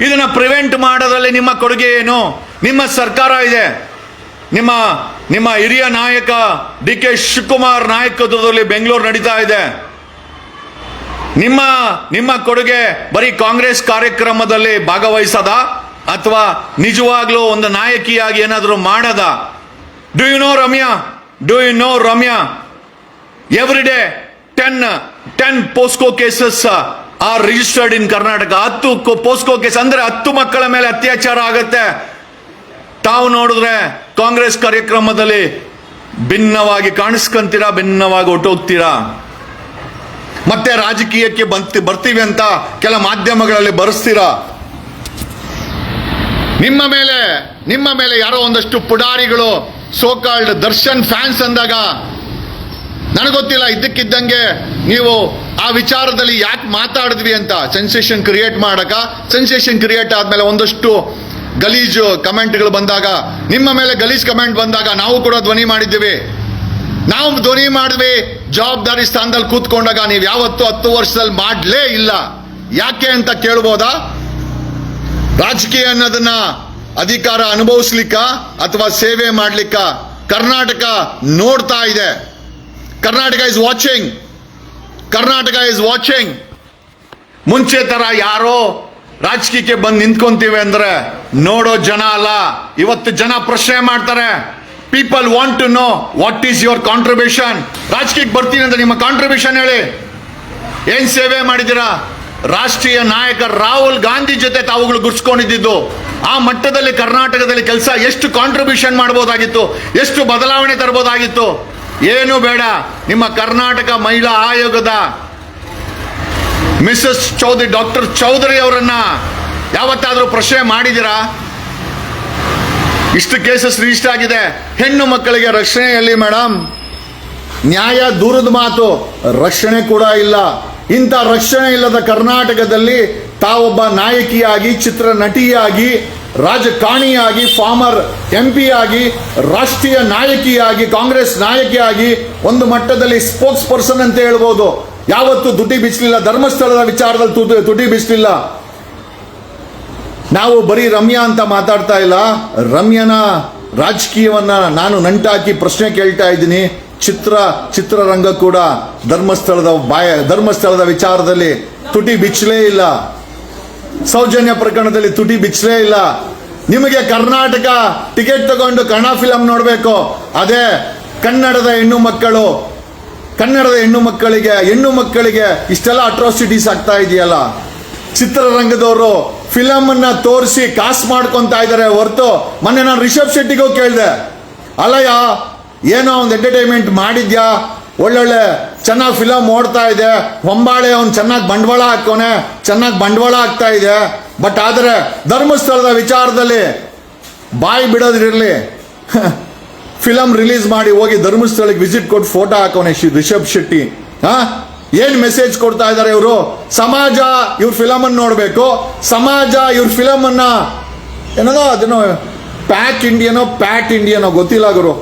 S1: ಇದನ್ನ ಪ್ರಿವೆಂಟ್ ಮಾಡೋದ್ರಲ್ಲಿ ನಿಮ್ಮ ಕೊಡುಗೆ ಏನು? ನಿಮ್ಮ ಸರ್ಕಾರ ಇದೆ, ನಿಮ್ಮ ಹಿರಿಯ ನಾಯಕ DK ಶಿವಕುಮಾರ್ ನಾಯಕತ್ವದಲ್ಲಿ ಬೆಂಗಳೂರು ನಡೀತಾ ಇದೆ. ನಿಮ್ಮ ನಿಮ್ಮ ಕೊಡುಗೆ ಬರೀ ಕಾಂಗ್ರೆಸ್ ಕಾರ್ಯಕ್ರಮದಲ್ಲಿ ಭಾಗವಹಿಸದ ಅಥವಾ ನಿಜವಾಗ್ಲೂ ಒಂದು ನಾಯಕಿಯಾಗಿ ಏನಾದರೂ ಮಾಡದ? Do you know Ramya every day 10 POCSO cases are registered in Karnataka. 10 POCSO case ಅಂದ್ರೆ 10 ಮಕ್ಕಳ ಮೇಲೆ ಅತ್ಯಾಚಾರ ಆಗುತ್ತೆ. ತಾವು ನೋಡಿದ್ರೆ ಕಾಂಗ್ರೆಸ್ ಕಾರ್ಯಕ್ರಮದಲ್ಲಿ ಭಿನ್ನವಾಗಿ ಕಾಣಿಸ್ಕೊಂತೀರಾ, ಭಿನ್ನವಾಗಿ ಹೊಟ್ಟೋಗ್ತೀರಾ. ಮತ್ತೆ ರಾಜಕೀಯಕ್ಕೆ ಬರ್ತೀವಿ ಅಂತ ಕೆಲ ಮಾಧ್ಯಮಗಳಲ್ಲಿ ಬರೆಸ್ತೀರಾ. ನಿಮ್ಮ ಮೇಲೆ ಯಾರೋ ಒಂದಷ್ಟು ಪುಡಾರಿಗಳು ಸೋಕಾಲ್ಡ್ ದರ್ಶನ್ ಫ್ಯಾನ್ಸ್ ಅಂದಾಗ ನನಗೊತ್ತಿಲ್ಲ, ಇದ್ದಕ್ಕಿದ್ದಂಗೆ ನೀವು ಆ ವಿಚಾರದಲ್ಲಿ ಯಾಕೆ ಮಾತಾಡಿದ್ವಿ ಅಂತ ಸೆನ್ಸೇಷನ್ ಕ್ರಿಯೇಟ್ ಆದ್ಮೇಲೆ ಒಂದಷ್ಟು ಗಲೀಜು ಕಮೆಂಟ್ಗಳು ಬಂದಾಗ, ನಿಮ್ಮ ಮೇಲೆ ಗಲೀಜ್ ಕಮೆಂಟ್ ಬಂದಾಗ ನಾವು ಕೂಡ ಧ್ವನಿ ಮಾಡಿದ್ದೀವಿ. ಜವಾಬ್ದಾರಿ ಸ್ಥಾನದಲ್ಲಿ ಕೂತ್ಕೊಂಡಾಗ ನೀವು ಯಾವತ್ತೂ 10 ವರ್ಷದಲ್ಲಿ ಮಾಡಲೇ ಇಲ್ಲ. ಯಾಕೆ ಅಂತ ಕೇಳ್ಬೋದಾ? ರಾಜಕೀಯ ಅನ್ನೋದನ್ನ ಅಧಿಕಾರ ಅನುಭವಿಸ್ಲಿಕ್ಕ ಅಥವಾ ಸೇವೆ ಮಾಡ್ಲಿಕ್ಕ? ಕರ್ನಾಟಕ ನೋಡ್ತಾ ಇದೆ. Karnataka is watching. ಮುಂಚೆ ತರ ಯಾರೋ ರಾಜಕೀಯಕ್ಕೆ ಬಂದು ನಿಂತ್ಕೊಂತೀವಿ ಅಂದ್ರೆ ನೋಡೋ ಜನ ಅಲ್ಲ, ಇವತ್ತು ಜನ ಪ್ರಶ್ನೆ ಮಾಡ್ತಾರೆ. People want to know what is your contribution. ರಾಜಕೀಯಕ್ಕೆ ಬರ್ತೀನಿ ಅಂತ ನಿಮ್ಮ ಕಾಂಟ್ರಿಬ್ಯೂಷನ್ ಹೇಳಿ. ಏನ್ ಸೇವೆ ಮಾಡಿದ್ದೀರಾ? ರಾಷ್ಟ್ರೀಯ ನಾಯಕ ರಾಹುಲ್ ಗಾಂಧಿ ಜೊತೆ ತಾವುಗಳು ಗುರ್ಸ್ಕೊಂಡಿದ್ದು ಆ ಮಟ್ಟದಲ್ಲಿ ಕರ್ನಾಟಕದಲ್ಲಿ ಕೆಲಸ ಎಷ್ಟು ಕಾಂಟ್ರಿಬ್ಯೂಷನ್ ಮಾಡಬಹುದಾಗಿತ್ತು, ಎಷ್ಟು ಬದಲಾವಣೆ ತರಬಹುದಾಗಿತ್ತು. ಏನು ಬೇಡ. ನಿಮ್ಮ ಕರ್ನಾಟಕ ಮಹಿಳಾ ಆಯೋಗದ ಮಿಸಸ್ ಡಾಕ್ಟರ್ ಚೌಧರಿ ಅವರನ್ನ ಯಾವತ್ತಾದ್ರೂ ಪ್ರಶ್ನೆ ಮಾಡಿದಿರಾ? ಇಷ್ಟು ಕೇಸಸ್ ರಿಜಿಸ್ಟರ್ ಆಗಿದೆ. ಹೆಣ್ಣು ಮಕ್ಕಳಿಗೆ ರಕ್ಷಣೆಯಲ್ಲಿ ಮೇಡಮ್, ನ್ಯಾಯ ದೂರದ ಮಾತು, ರಕ್ಷಣೆ ಕೂಡ ಇಲ್ಲ. ಇಂಥ ರಕ್ಷಣೆ ಇಲ್ಲದ ಕರ್ನಾಟಕದಲ್ಲಿ ತಾವೊಬ್ಬ ನಾಯಕಿಯಾಗಿ, ಚಿತ್ರ ನಟಿಯಾಗಿ, ರಾಜಕಾರಣಿಯಾಗಿ, ಫಾರ್ಮರ್ MP ಆಗಿ, ರಾಷ್ಟ್ರೀಯ ನಾಯಕಿಯಾಗಿ, ಕಾಂಗ್ರೆಸ್ ನಾಯಕಿಯಾಗಿ ಒಂದು ಮಟ್ಟದಲ್ಲಿ ಸ್ಪೋಕ್ಸ್ ಪರ್ಸನ್ ಅಂತ ಹೇಳ್ಬೋದು. ಯಾವತ್ತೂ ತುಟಿ ಬಿಚ್ಚಲಿಲ್ಲ. ಧರ್ಮಸ್ಥಳದ ವಿಚಾರದಲ್ಲಿ ತುಟಿ ಬಿಚ್ಚಲಿಲ್ಲ. ನಾವು ಬರೀ ರಮ್ಯಾ ಅಂತ ಮಾತಾಡ್ತಾ ಇಲ್ಲ. ರಮ್ಯನ ರಾಜಕೀಯವನ್ನ ನಾನು ನಂಟಾಕಿ ಪ್ರಶ್ನೆ ಕೇಳ್ತಾ ಇದ್ದೀನಿ. ಚಿತ್ರರಂಗ ಕೂಡ ಧರ್ಮಸ್ಥಳದ ವಿಚಾರದಲ್ಲಿ ತುಟಿ ಬಿಚ್ಚಲೇ ಇಲ್ಲ. ಸೌಜನ್ಯ ಪ್ರಕರಣದಲ್ಲಿ ತುಟಿ ಬಿಚ್ಚಲೇ ಇಲ್ಲ. ನಿಮಗೆ ಕರ್ನಾಟಕ ಟಿಕೆಟ್ ತಗೊಂಡು ಕನ್ನಡ ಫಿಲಂ ನೋಡಬೇಕು. ಅದೇ ಕನ್ನಡದ ಹೆಣ್ಣು ಮಕ್ಕಳಿಗೆ ಇಷ್ಟೆಲ್ಲ ಅಟ್ರಾಸಿಟೀಸ್ ಆಗ್ತಾ ಇದೆಯಲ್ಲ. ಚಿತ್ರರಂಗದವರು ಫಿಲಂ ಅನ್ನ ತೋರಿಸಿ ಕಾಸು ಮಾಡ್ಕೊಂತಾ ಇದ್ದಾರೆ ಹೊರತು, ಮೊನ್ನೆ ನಾನು ರಿಷಬ್ ಶೆಟ್ಟಿಗೂ ಕೇಳಿದೆ, ಅಲ್ಲಯ್ಯ ಏನೋ ಒಂದು ಎಂಟರ್ಟೈನ್ಮೆಂಟ್ ಮಾಡಿದ್ಯಾ, ಒಳ್ಳೊಳ್ಳೆ ಚೆನ್ನಾಗಿ ಫಿಲಂ ಓಡ್ತಾ ಇದೆ, ಹೊಂಬಾಳೆ ಅವ್ನು ಚೆನ್ನಾಗಿ ಬಂಡವಾಳ ಹಾಕೋನೆ, ಚೆನ್ನಾಗಿ ಬಂಡವಾಳ ಆಗ್ತಾ ಇದೆ. ಬಟ್ ಆದರೆ ಧರ್ಮಸ್ಥಳದ ವಿಚಾರದಲ್ಲಿ ಬಾಯಿ ಬಿಡೋದಿರಲಿ, ಫಿಲಂ ರಿಲೀಸ್ ಮಾಡಿ ಹೋಗಿ ಧರ್ಮಸ್ಥಳಕ್ಕೆ ವಿಸಿಟ್ ಕೊಟ್ಟು ಫೋಟೋ ಹಾಕೋನೆ ರಿಷಬ್ ಶೆಟ್ಟಿ. ಏನ್ ಮೆಸೇಜ್ ಕೊಡ್ತಾ ಇದ್ದಾರೆ ಇವರು? ಸಮಾಜ ಇವ್ರ ಫಿಲಮ್ ಅನ್ನು ನೋಡ್ಬೇಕು, ಸಮಾಜ ಇವ್ರ ಫಿಲಮ್ ಅನ್ನ ಏನೋ ಅದನ್ನು ಪ್ಯಾಟ್ ಇಂಡಿಯನೋ ಗೊತ್ತಿಲ್ಲ ಗುರು.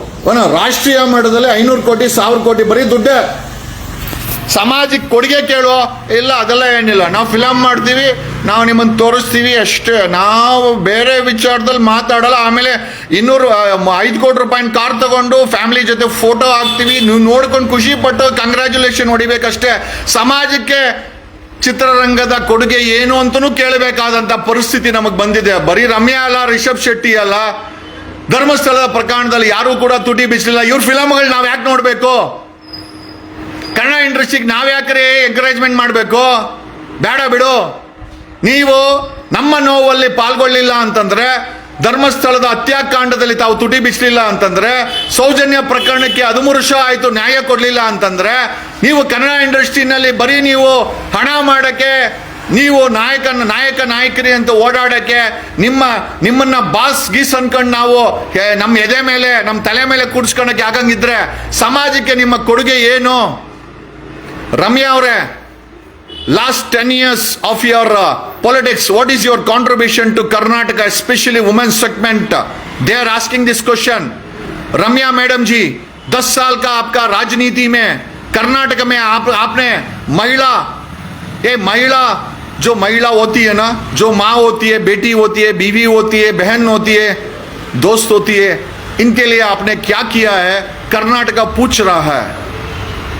S1: ರಾಷ್ಟ್ರೀಯ ಮಟ್ಟದಲ್ಲಿ 500 ಕೋಟಿ 1000 ಕೋಟಿ ಬರೀ ದುಡ್ಡೇ. ಸಮಾಜಕ್ಕೆ ಕೊಡುಗೆ ಕೇಳುವ ಇಲ್ಲ, ಅದೆಲ್ಲ ಏನಿಲ್ಲ. ನಾವು ಫಿಲಮ್ ಮಾಡ್ತೀವಿ, ನಾವು ನಿಮ್ಮನ್ನು ತೋರಿಸ್ತೀವಿ ಅಷ್ಟೇ. ನಾವು ಬೇರೆ ವಿಚಾರದಲ್ಲಿ ಮಾತಾಡಲ್ಲ. ಆಮೇಲೆ 5 ಕೋಟಿ ರೂಪಾಯಿನ ಕಾರ್ ತಗೊಂಡು ಫ್ಯಾಮಿಲಿ ಜೊತೆ ಫೋಟೋ ಹಾಕ್ತೀವಿ, ನೀವು ನೋಡ್ಕೊಂಡು ಖುಷಿ ಪಟ್ಟು ಕಂಗ್ರ್ಯಾಚುಲೇಷನ್ ಹೊಡಿಬೇಕಷ್ಟೇ. ಸಮಾಜಕ್ಕೆ ಚಿತ್ರರಂಗದ ಕೊಡುಗೆ ಏನು ಅಂತಲೂ ಕೇಳಬೇಕಾದಂಥ ಪರಿಸ್ಥಿತಿ ನಮಗೆ ಬಂದಿದೆ. ಬರೀ ರಮ್ಯಾ ಅಲ್ಲ, ರಿಷಬ್ ಶೆಟ್ಟಿ ಅಲ್ಲ, ಧರ್ಮಸ್ಥಳದ ಪ್ರಕರಣದಲ್ಲಿ ಯಾರೂ ಕೂಡ ತುಟಿ ಬಿಚ್ಚಲಿಲ್ಲ. ಇವ್ರ ಫಿಲಮ್ಗಳು ನಾವು ಯಾಕೆ ನೋಡಬೇಕು? ಕನ್ನಡ ಇಂಡಸ್ಟ್ರಿಗೆ ನಾವು ಯಾಕ್ರೆ ಎಂಕರೇಜ್ಮೆಂಟ್ ಮಾಡಬೇಕು? ಬೇಡ ಬಿಡು. ನೀವು ನಮ್ಮ ನೋವಲ್ಲಿ ಪಾಲ್ಗೊಳ್ಳಿಲ್ಲ ಅಂತಂದ್ರೆ, ಧರ್ಮಸ್ಥಳದ ಹತ್ಯಾಕಾಂಡದಲ್ಲಿ ತಾವು ತುಟಿ ಬಿಚ್ಚಲಿಲ್ಲ ಅಂತಂದ್ರೆ, ಸೌಜನ್ಯ ಪ್ರಕರಣಕ್ಕೆ 13 ವರ್ಷ ಆಯಿತು ನ್ಯಾಯ ಕೊಡಲಿಲ್ಲ ಅಂತಂದ್ರೆ, ನೀವು ಕನ್ನಡ ಇಂಡಸ್ಟ್ರಿನಲ್ಲಿ ಬರೀ ನೀವು ಹಣ ಮಾಡೋಕ್ಕೆ, ನೀವು ನಾಯಕರಿ ಅಂತ ಓಡಾಡೋಕ್ಕೆ, ನಿಮ್ಮನ್ನ ಬಾಸ್ ಗೀಸ್ ಅನ್ಕೊಂಡು ನಾವು ನಮ್ಮ ಎದೆ ಮೇಲೆ ನಮ್ಮ ತಲೆ ಮೇಲೆ ಕೂಡಿಸ್ಕೊಳಕ್ಕೆ ಆಗಂಗಿದ್ರೆ ಸಮಾಜಕ್ಕೆ ನಿಮ್ಮ ಕೊಡುಗೆ ಏನು? ರಮ್ಯಾ ಅವರೇ, last 10 years of your politics, what is your contribution to Karnataka, especially women's segment? They are asking this question. Ramya madam ji, 10 साल का आपका राजनीति में कर्नाटक में आपने महिला जो महिला होती है ना, जो माँ होती है, बेटी होती है, बीवी होती है, बहन होती है, दोस्त होती है, इनके लिए आपने क्या किया है? कर्नाटका पूछ रहा है.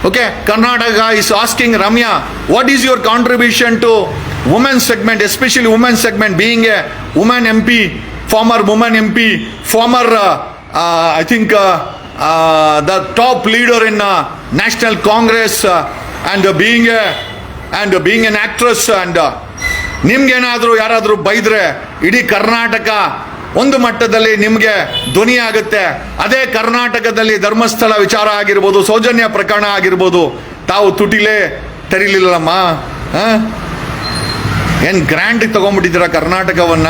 S1: Okay, Karnataka is asking Ramya, what is your contribution to women segment, especially women segment, being a woman MP, former woman MP, former, I think, the top leader in National Congress, and being an actress, and ನಿಮ್ಗೇನಾದರೂ ಯಾರಾದರೂ ಬೈದ್ರೆ ಇಡೀ ಕರ್ನಾಟಕ ಒಂದು ಮಟ್ಟದಲ್ಲಿ ನಿಮಗೆ ಧ್ವನಿ ಆಗುತ್ತೆ. ಅದೇ ಕರ್ನಾಟಕದಲ್ಲಿ ಧರ್ಮಸ್ಥಳ ವಿಚಾರ ಆಗಿರ್ಬೋದು, ಸೌಜನ್ಯ ಪ್ರಕರಣ ಆಗಿರ್ಬೋದು, ತಾವು ತುಟಿಲೇ ತೆರಿಲಿಲ್ಲಮ್ಮ. ಏನು ಗ್ರ್ಯಾಂಡ್ ತಗೊಂಡ್ಬಿಟ್ಟಿದ್ದೀರ ಕರ್ನಾಟಕವನ್ನ?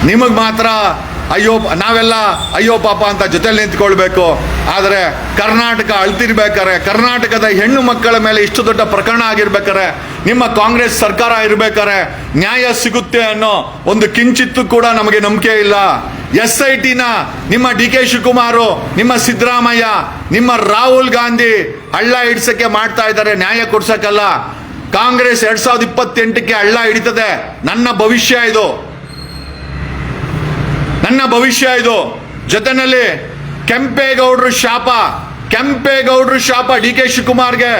S1: ನಿಮಗೆ ಮಾತ್ರ ಅಯ್ಯೋ, ನಾವೆಲ್ಲ ಅಯ್ಯೋ ಪಾಪ ಅಂತ ಜೊತೆಲಿ ನಿಂತ್ಕೊಳ್ಬೇಕು. ಆದರೆ ಕರ್ನಾಟಕ ಅಳ್ತಿರ್ಬೇಕಾರೆ, ಕರ್ನಾಟಕದ ಹೆಣ್ಣು ಮಕ್ಕಳ ಮೇಲೆ ಇಷ್ಟು ದೊಡ್ಡ ಪ್ರಕರಣ ಆಗಿರ್ಬೇಕಾರೆ, ನಿಮ್ಮ ಕಾಂಗ್ರೆಸ್ ಸರ್ಕಾರ ಇರಬೇಕಾರೆ ನ್ಯಾಯ ಸಿಗುತ್ತೆ ಅನ್ನೋ ಒಂದು ಕಿಂಚಿತ್ತು ಕೂಡ ನಮಗೆ ನಂಬಿಕೆ ಇಲ್ಲ. SITನ ನಿಮ್ಮ DK ಶಿವಕುಮಾರ್, ನಿಮ್ಮ ಸಿದ್ದರಾಮಯ್ಯ, ನಿಮ್ಮ ರಾಹುಲ್ ಗಾಂಧಿ ಹಳ್ಳ ಹಿಡ್ಸಕ್ಕೆ ಮಾಡ್ತಾ ಇದ್ದಾರೆ, ನ್ಯಾಯ ಕೊಡ್ಸಕ್ಕಲ್ಲ. ಕಾಂಗ್ರೆಸ್ 2028ಕ್ಕೆ ಹಳ್ಳ ಹಿಡಿತದೆ. ನನ್ನ ಭವಿಷ್ಯ ಇದು. ಜೊತೆನಲ್ಲಿ ಕೆಂಪೇಗೌಡರು ಶಾಪ DK ಶಿವಕುಮಾರ್ಗೆ.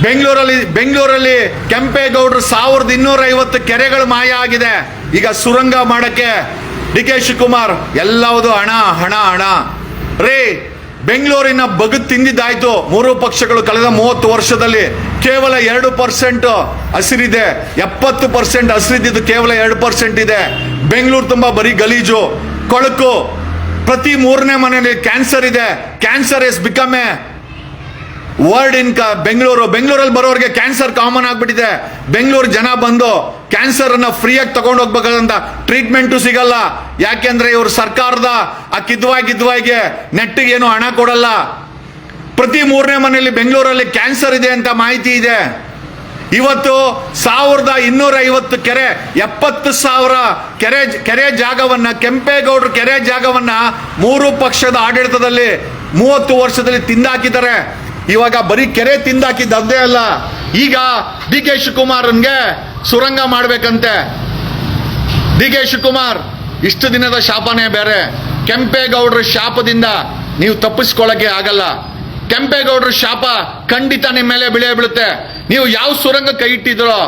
S1: ಬೆಂಗಳೂರಲ್ಲಿ ಕೆಂಪೇಗೌಡರು 1250 ಕೆರೆಗಳು ಮಾಯ ಆಗಿದೆ. ಈಗ ಸುರಂಗ ಮಾಡಕ್ಕೆ DK ಶಿವಕುಮಾರ್ ಎಲ್ಲವುದು ಹಣ ರೇ. ಬೆಂಗಳೂರಿನ ಬಗದ್ ತಿಂದಿದ್ದಾಯ್ತು. ಮೂರು ಪಕ್ಷಗಳು ಕಳೆದ 30 ವರ್ಷದಲ್ಲಿ ಕೇವಲ 2% ಹಸಿರಿದೆ. 70% ಹಸಿರಿದ್ದು ಕೇವಲ 2% ಇದೆ. ಬೆಂಗಳೂರು ತುಂಬಾ ಬರೀ ಗಲೀಜು, ಕೊಳಕು. ಪ್ರತಿ 3ನೇ ಮನೆಯಲ್ಲಿ ಕ್ಯಾನ್ಸರ್ ಇದೆ. Cancer is become A word in ಬೆಂಗಳೂರಲ್ಲಿ ಬರೋರಿಗೆ ಕ್ಯಾನ್ಸರ್ ಕಾಮನ್ ಆಗ್ಬಿಟ್ಟಿದೆ. ಬೆಂಗಳೂರು ಜನ ಬಂದು ಕ್ಯಾನ್ಸರ್ ಅನ್ನ ಫ್ರೀಯಾಗಿ ತಗೊಂಡು ಹೋಗ್ಬೇಕಂತ ಟ್ರೀಟ್ಮೆಂಟು ಸಿಗಲ್ಲ. ಯಾಕೆಂದ್ರೆ ಇವರು ಸರ್ಕಾರದ ಆ ಕಿದ್ವಾಯಿಗೆ ನೆಟ್ಟಿಗೆ ಏನು ಹಣ ಕೊಡಲ್ಲ. ಪ್ರತಿ 3ನೇ ಮನೆಯಲ್ಲಿ ಬೆಂಗಳೂರಲ್ಲಿ ಕ್ಯಾನ್ಸರ್ ಇದೆ ಅಂತ ಮಾಹಿತಿ ಇದೆ. ಇವತ್ತು 1250 ಕೆರೆ, 70,000 ಕೆರೆ ಜಾಗವನ್ನ, ಕೆಂಪೇಗೌಡರು ಕೆರೆ ಜಾಗವನ್ನ 3 ಪಕ್ಷದ ಆಡಳಿತದಲ್ಲಿ 30 ವರ್ಷದಲ್ಲಿ ತಿಂದಾಕಿದ್ದಾರೆ. ಇವಾಗ ಬರೀ ಕೆರೆ ತಿಂದಾಕಿದ್ದೇ ಅಲ್ಲ, ಈಗ DK ಶಿವಕುಮಾರ್ಗೆ ಸುರಂಗ ಮಾಡ್ಬೇಕಂತೆ. DK ಶಿವಕುಮಾರ್ ಇಷ್ಟು ದಿನದ ಶಾಪನೇ ಬೇರೆ. ಕೆಂಪೇಗೌಡರ ಶಾಪದಿಂದ ನೀವು ತಪ್ಪಿಸ್ಕೊಳ್ಳಕ್ಕೆ ಆಗಲ್ಲ. ಕೆಂಪೇಗೌಡರ ಶಾಪ ಖಂಡಿತ ನಿಮ್ಮ ಮೇಲೆ ಬೀಳುತ್ತೆ. ನೀವು ಯಾವ ಸುರಂಗ ಕೈ ಇಟ್ಟಿದ್ರೋ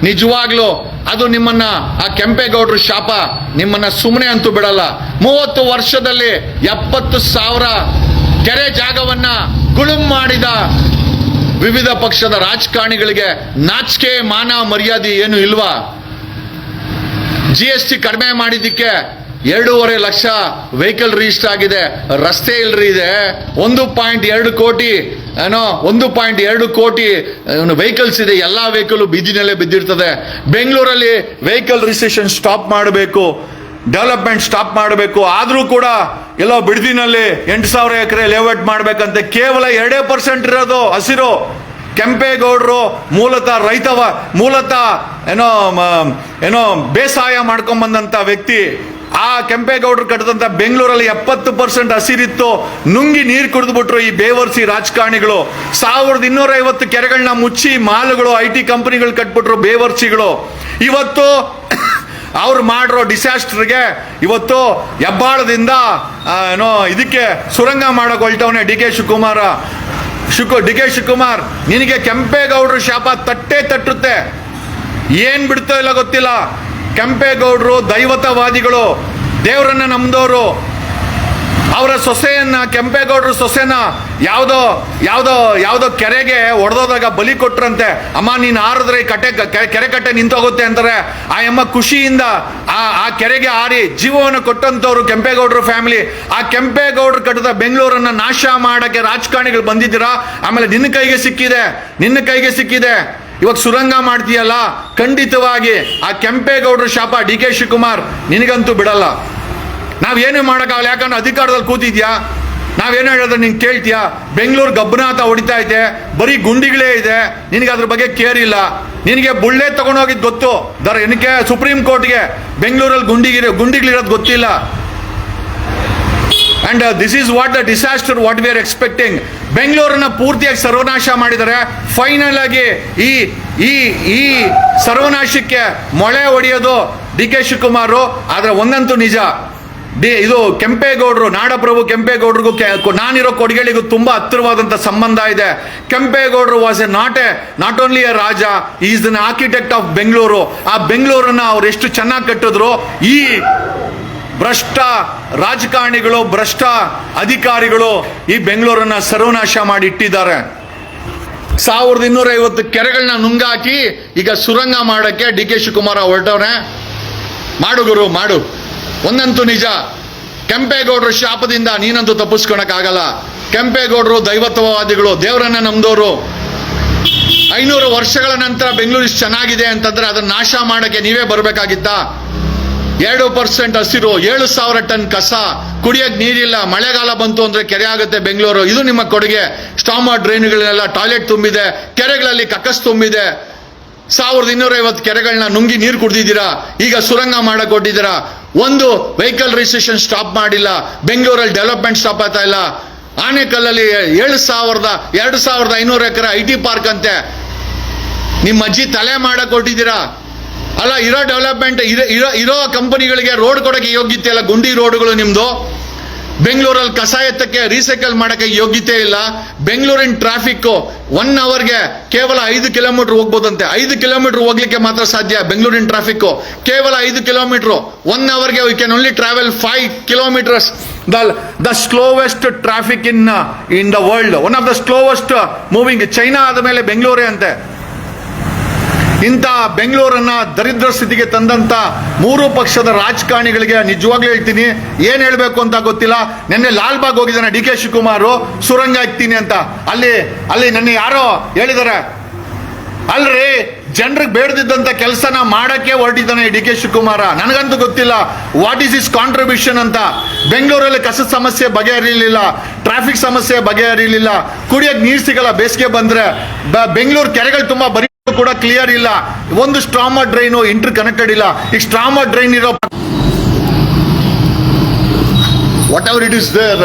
S1: ನಿಜವಾಗ್ಲೂ ಅದು ನಿಮ್ಮನ್ನ, ಆ ಕೆಂಪೇಗೌಡರ ಶಾಪ ನಿಮ್ಮನ್ನ ಸುಮ್ಮನೆ ಅಂತೂ ಬಿಡಲ್ಲ. 30 ವರ್ಷದಲ್ಲಿ 70,000 ಕೆರೆ ಜಾಗವನ್ನ ಗುಳುಂ ಮಾಡಿದ ವಿವಿಧ ಪಕ್ಷದ ರಾಜಕಾರಣಿಗಳಿಗೆ ನಾಚಿಕೆ, ಮಾನ, ಮರ್ಯಾದೆ ಏನು ಇಲ್ವಾ? GST ಕಡಿಮೆ ಮಾಡಿದ್ದಕ್ಕೆ 2.5 ಲಕ್ಷ ವೆಹಿಕಲ್ ರಿಜಿಸ್ಟರ್ ಆಗಿದೆ. ರಸ್ತೆ ಇಲ್ರಿ ಇದೆ. 1.2 ಕೋಟಿ 1.2 ಕೋಟಿ ವೆಹಿಕಲ್ಸ್ ಇದೆ. ಎಲ್ಲ ವೆಹಿಕಲ್ ಬೀದಿನಲ್ಲೇ ಬಿದ್ದಿರ್ತದೆ. ಬೆಂಗಳೂರಲ್ಲಿ ವೆಹಿಕಲ್ ರಿಜಿಸ್ಟ್ರೇಷನ್ ಸ್ಟಾಪ್ ಮಾಡಬೇಕು, ಡೆವಲಪ್ಮೆಂಟ್ ಸ್ಟಾಪ್ ಮಾಡಬೇಕು. ಆದರೂ ಕೂಡ ಎಲ್ಲೋ ಬಿಡದಿನಲ್ಲಿ 8,000 ಎಕರೆ ಲೇಔಟ್ ಮಾಡ್ಬೇಕಂತೆ. ಕೇವಲ 2% ಇರೋದು ಹಸಿರು. ಕೆಂಪೇಗೌಡರು ಮೂಲತಃ ಏನೋ ಬೇಸಾಯ ಮಾಡ್ಕೊಂಬಂದಂತ ವ್ಯಕ್ತಿ. ಆ ಕೆಂಪೇಗೌಡರು ಕಟ್ಟಿದಂತ ಬೆಂಗಳೂರಲ್ಲಿ 70% ಹಸಿರಿತ್ತು. ನುಂಗಿ ನೀರು ಕುಡಿದ್ಬಿಟ್ರು ಈ ಬೇವರ್ಸಿ ರಾಜಕಾರಣಿಗಳು. 1250 ಕೆರೆಗಳನ್ನ ಮುಚ್ಚಿ ಮಾಲ್ಗಳು, IT ಕಂಪನಿಗಳು ಕಟ್ಬಿಟ್ರು ಬೇವರ್ಸಿಗಳು. ಇವತ್ತು ಅವ್ರು ಮಾಡಿರೋ ಡಿಸಾಸ್ಟರ್ಗೆ ಇವತ್ತು ಹೆಬ್ಬಾಳದಿಂದ ಇದಕ್ಕೆ ಸುರಂಗ ಮಾಡಕ್ ಹೊಲ್ಟವನೇ DK ಶಿವಕುಮಾರ್. ನಿನಗೆ ಕೆಂಪೇಗೌಡರು ಶಾಪ ತಟ್ಟುತ್ತೆ. ಏನ್ ಬಿಡ್ತೋ ಇಲ್ಲ ಗೊತ್ತಿಲ್ಲ. ಕೆಂಪೇಗೌಡರು ದೈವತವಾದಿಗಳು, ದೇವರನ್ನ ನಂಬಿದವರು. ಅವರ ಸೊಸೆಯನ್ನ, ಕೆಂಪೇಗೌಡರ ಸೊಸೆನ ಯಾವುದೋ ಕೆರೆಗೆ ಒಡೆದೋದಾಗ ಬಲಿ ಕೊಟ್ರಂತೆ. ಅಮ್ಮ ನೀನು ಆರಿದ್ರೆ ಕೆರೆ ಕಟ್ಟೆ ನಿಂತೋಗುತ್ತೆ ಅಂತಾರೆ. ಆ ಅಮ್ಮ ಖುಷಿಯಿಂದ ಆ ಕೆರೆಗೆ ಆರಿ ಜೀವವನ್ನು ಕೊಟ್ಟಂತವ್ರು ಕೆಂಪೇಗೌಡರ ಫ್ಯಾಮಿಲಿ. ಆ ಕೆಂಪೇಗೌಡರು ಕಟ್ಟಿದ ಬೆಂಗಳೂರನ್ನ ನಾಶ ಮಾಡಕ್ಕೆ ರಾಜಕಾರಣಿಗಳು ಬಂದಿದ್ದೀರಾ. ಆಮೇಲೆ ನಿನ್ನ ಕೈಗೆ ಸಿಕ್ಕಿದೆ. ಇವಾಗ ಸುರಂಗ ಮಾಡ್ತೀಯಲ್ಲ, ಖಂಡಿತವಾಗಿ ಆ ಕೆಂಪೇಗೌಡರ ಶಾಪ DK ಶಿವಕುಮಾರ್ ನಿನಗಂತೂ ಬಿಡಲ್ಲ. ನಾವೇನು ಮಾಡೋಕ್ಕಾಗಲ್ಲ. ಯಾಕಂದ್ರೆ ಅಧಿಕಾರದಲ್ಲಿ ಕೂತಿದ್ಯಾ. ನಾವೇನು ಹೇಳಿದ್ರೆ ನೀನು ಕೇಳ್ತೀಯಾ? ಬೆಂಗಳೂರು ಗಬ್ಬನಾಥ ಹೊಡಿತಾ ಇದೆ, ಬರೀ ಗುಂಡಿಗಳೇ ಇದೆ. ನಿನಗೆ ಅದ್ರ ಬಗ್ಗೆ ಕೇರ್ ಇಲ್ಲ. ನಿನಗೆ ಬುಳ್ಳೆ ತಗೊಂಡೋಗಿದ್ದು ಗೊತ್ತು. ಏನಕ್ಕೆ ಸುಪ್ರೀಂ ಕೋರ್ಟ್ಗೆ ಬೆಂಗಳೂರಲ್ಲಿ ಗುಂಡಿಗಳಿರೋದು ಗೊತ್ತಿಲ್ಲ. And this is what the disaster what we are expecting. ಬೆಂಗಳೂರನ್ನ ಪೂರ್ತಿಯಾಗಿ ಸರ್ವನಾಶ ಮಾಡಿದರೆ ಫೈನಲ್ ಆಗಿ ಈ ಸರ್ವನಾಶಕ್ಕೆ ಮೊಳೆ ಹೊಡೆಯೋದು DK ಶಿವಕುಮಾರ್. ಆದ್ರೆ ಒಂದಂತೂ ನಿಜ, ಇದು ಕೆಂಪೇಗೌಡರು, ನಾಡಪ್ರಭು ಕೆಂಪೇಗೌಡರಿಗೂ ನಾನಿರೋ ಕೊಡಗೇಳಿಗೂ ತುಂಬಾ ಹತ್ತಿರವಾದಂಥ ಸಂಬಂಧ ಇದೆ. ಕೆಂಪೇಗೌಡರು was not only a raja, is an architect of Bengaluru. ಆ ಬೆಂಗಳೂರನ್ನ ಅವ್ರು ಎಷ್ಟು ಚೆನ್ನಾಗಿ ಕಟ್ಟಿದ್ರು. ಈ ಭ್ರಷ್ಟ ರಾಜಕಾರಣಿಗಳು, ಭ್ರಷ್ಟ ಅಧಿಕಾರಿಗಳು ಈ ಬೆಂಗಳೂರನ್ನ ಸರ್ವನಾಶ ಮಾಡಿ ಇಟ್ಟಿದ್ದಾರೆ. 1250 ಕೆರೆಗಳನ್ನ ನುಂಗಾಕಿ ಈಗ ಸುರಂಗ ಮಾಡಕ್ಕೆ ಡಿ ಕೆ ಶಿವಕುಮಾರ್ ಹೊರಟವ್ರೆ. ಮಾಡು ಗುರು ಮಾಡು. ಒಂದಂತೂ ನಿಜ, ಕೆಂಪೇಗೌಡರ ಶಾಪದಿಂದ ನೀನಂತೂ ತಪ್ಪಿಸ್ಕೊಳಕ್ಕಾಗಲ್ಲ. ಕೆಂಪೇಗೌಡರು ದೈವತ್ವವಾದಿಗಳು, ದೇವರನ್ನ ನಂಬಿದವರು. 500 ವರ್ಷಗಳ ನಂತರ ಬೆಂಗಳೂರು ಇಷ್ಟು ಚೆನ್ನಾಗಿದೆ ಅಂತಂದ್ರೆ ಅದನ್ನ ನಾಶ ಮಾಡಕ್ಕೆ ನೀವೇ ಬರಬೇಕಾಗಿತ್ತಾ? 2% ಹಸಿರು, 7,000 ಟನ್ ಕಸ, ಕುಡಿಯಕ್ಕೆ ನೀರಿಲ್ಲ, ಮಳೆಗಾಲ ಬಂತು ಅಂದ್ರೆ ಕೆರೆ ಆಗುತ್ತೆ ಬೆಂಗಳೂರು. ಇದು ನಿಮ್ಮ ಕೊಡುಗೆ. ಸ್ಟಾಮರ್ ಡ್ರೈನ್ಗಳೆಲ್ಲ ಟಾಯ್ಲೆಟ್ ತುಂಬಿದೆ, ಕೆರೆಗಳಲ್ಲಿ ಕಕ್ಕಸ್ ತುಂಬಿದೆ. 1250 ಕೆರೆಗಳನ್ನ ನುಂಗಿ ನೀರು ಕುಡ್ದಿದ್ದೀರಾ. ಈಗ ಸುರಂಗ ಮಾಡಕ್ ಕೊಟ್ಟಿದ್ದೀರಾ. ಒಂದು ವೆಹಿಕಲ್ ರಿಜಿಸ್ಟ್ರೇಷನ್ ಸ್ಟಾಪ್ ಮಾಡಿಲ್ಲ. ಬೆಂಗಳೂರಲ್ಲಿ ಡೆವಲಪ್ಮೆಂಟ್ ಸ್ಟಾಪ್ ಆಗ್ತಾ ಇಲ್ಲ. ಆನೆಕಲ್ಲಲ್ಲಿ 2,500 ಎಕರೆ IT ಪಾರ್ಕ್ ಅಂತೆ. ನಿಮ್ಮ ಅಜ್ಜಿ ತಲೆ ಮಾಡಕ್ ಕೊಟ್ಟಿದ್ದೀರಾ. ಅಲ್ಲ, ಇರೋ ಡೆವಲಪ್ಮೆಂಟ್ ಇರೋ ಕಂಪನಿಗಳಿಗೆ ರೋಡ್ ಕೊಡಕ್ಕೆ ಯೋಗ್ಯತೆ ಇಲ್ಲ. ಗುಂಡಿ ರೋಡ್ಗಳು ನಿಮ್ದು. ಬೆಂಗಳೂರಲ್ಲಿ ಕಸ ಎತ್ತಕ್ಕೆ ರೀಸೈಕಲ್ ಮಾಡಕ್ಕೆ ಯೋಗ್ಯತೆ ಇಲ್ಲ. ಬೆಂಗಳೂರಿನ ಟ್ರಾಫಿಕ್ 1 ಅವರ್ಗೆ ಕೇವಲ 5 ಕಿಲೋಮೀಟರ್ ಹೋಗ್ಬೋದಂತೆ. 5 ಕಿಲೋಮೀಟರ್ ಹೋಗ್ಲಿಕ್ಕೆ ಮಾತ್ರ ಸಾಧ್ಯ ಬೆಂಗಳೂರಿನ ಟ್ರಾಫಿಕ್. ಕೇವಲ 5 ಕಿಲೋಮೀಟರ್ 1 ಅವರ್ಗೆ we can only travel 5 kilometres. The slowest traffic in the world, one of the slowest moving. China ಆದ ಮೇಲೆ ಬೆಂಗಳೂರೇ ಅಂತೆ. ಇಂಥ ಬೆಂಗಳೂರನ್ನ ದರಿದ್ರ ಸ್ಥಿತಿಗೆ ತಂದಂತ 3 ಪಕ್ಷದ ರಾಜಕಾರಣಿಗಳಿಗೆ ನಿಜವಾಗ್ಲೂ ಹೇಳ್ತೀನಿ, ಏನ್ ಹೇಳ್ಬೇಕು ಅಂತ ಗೊತ್ತಿಲ್ಲ. ನಿನ್ನೆ ಲಾಲ್ಬಾಗ್ ಹೋಗಿದ್ದಾನೆ ಡಿ ಕೆ ಶಿವಕುಮಾರ್, ಸುರಂಗ ಇಕ್ತೀನಿ ಅಂತ. ಅಲ್ಲಿ ನನ್ನ ಯಾರೋ ಹೇಳಿದಾರೆ, ಅಲ್ರಿ ಜನರಿಗೆ ಬೇಡದಿದ್ದಂತ ಕೆಲಸನ ಮಾಡಕ್ಕೆ ಹೊರಟಿದ್ದಾನೆ ಡಿ ಕೆ ಶಿವಕುಮಾರ. ನನಗಂತೂ ಗೊತ್ತಿಲ್ಲ ವಾಟ್ ಈಸ್ ಇಸ್ ಕಾಂಟ್ರಿಬ್ಯೂಷನ್ ಅಂತ. ಬೆಂಗಳೂರಲ್ಲಿ ಕಸದ ಸಮಸ್ಯೆ ಬಗೆಹರಿಲಿಲ್ಲ, ಟ್ರಾಫಿಕ್ ಸಮಸ್ಯೆ ಬಗೆಹರಿಲಿಲ್ಲ, ಕುಡಿಯಕ್ಕೆ ನೀರು ಸಿಗಲ್ಲ ಬೇಸಿಗೆ ಬಂದ್ರೆ. ಬೆಂಗಳೂರು ಕೆರೆಗಳು ತುಂಬಾ ಬರೀ ಕೂಡ ಕ್ಲಿಯರ್ ಇಲ್ಲ. ಒಂದು ಸ್ಟ್ರಾಮರ್ ಡ್ರೈನ್ ಇಂಟರ್ ಕನೆಕ್ಟೆಡ್ ಇಲ್ಲ. ಈ ಸ್ಟ್ರಾಮರ್ ಡ್ರೈನ್ ಇರೋ whatever it is there,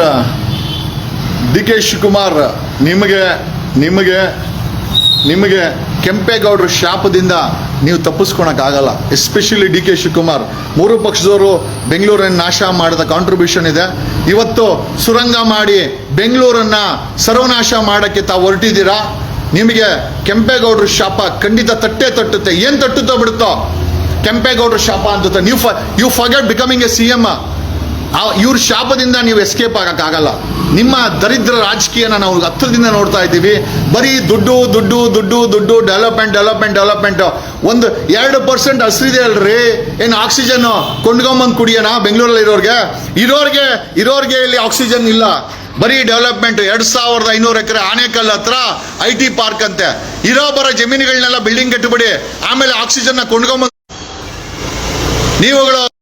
S1: D K Shivakumar, ನಿಮಗೆ ಕೆಂಪೇಗೌಡರ ಶಾಪದಿಂದ ನೀವು ತಪ್ಪಿಸ್ಕೊಳಕ್ಕಾಗಲ್ಲ. Especially D K Shivakumar. 3 ಪಕ್ಷದವರು ಬೆಂಗಳೂರನ್ನು ನಾಶ ಮಾಡಿದ ಕಾಂಟ್ರಿಬ್ಯೂಷನ್ ಇದೆ. ಇವತ್ತು ಸುರಂಗ ಮಾಡಿ ಬೆಂಗಳೂರನ್ನ ಸರ್ವನಾಶ ಮಾಡಕ್ಕೆ ತಾವು ಹೊರಟಿದ್ದೀರಾ. ನಿಮಗೆ ಕೆಂಪೇಗೌಡರ ಶಾಪ ಖಂಡಿತ ತಟ್ಟುತ್ತೆ. ಏನ್ ತಟ್ಟುತ್ತೋ ಬಿಡುತ್ತೋ ಕೆಂಪೇಗೌಡರ ಶಾಪ ಅಂತ. You forget becoming a CM. ಇವ್ರ ಶಾಪದಿಂದ ನೀವು ಎಸ್ಕೇಪ್ ಆಗಕ್ಕಾಗಲ್ಲ. ನಿಮ್ಮ ದರಿದ್ರ ರಾಜಕೀಯನ ನಾವು ಹತ್ತಿರದಿಂದ ನೋಡ್ತಾ ಇದ್ದೀವಿ. ಬರೀ ದುಡ್ಡು, ಡೆವಲಪ್ಮೆಂಟ್. ಒಂದು 2% ಹಸಿರಿದೆ ಅಲ್ರಿ, ಏನು ಆಕ್ಸಿಜನ್ ಕೊಂಡ್ಕೊಂಬಂದು ಕುಡಿಯೋಣ ಬೆಂಗಳೂರಲ್ಲಿ ಇರೋರ್ಗೆ ಇಲ್ಲಿ ಆಕ್ಸಿಜನ್ ಇಲ್ಲ. ಬರೀ ಡೆವಲಪ್ಮೆಂಟ್. 2,500 ಎಕರೆ ಆನೆಕಲ್ ಹತ್ರ IT ಪಾರ್ಕ್ ಅಂತೆ. ಬರೋ ಜಮೀನುಗಳನ್ನೆಲ್ಲ ಬಿಲ್ಡಿಂಗ್ ಕಟ್ಟಿಬಿಡಿ, ಆಮೇಲೆ ಆಕ್ಸಿಜನ್ ಕೊಂಡ್ಕೊಂಬಂದು ನೀವುಗಳು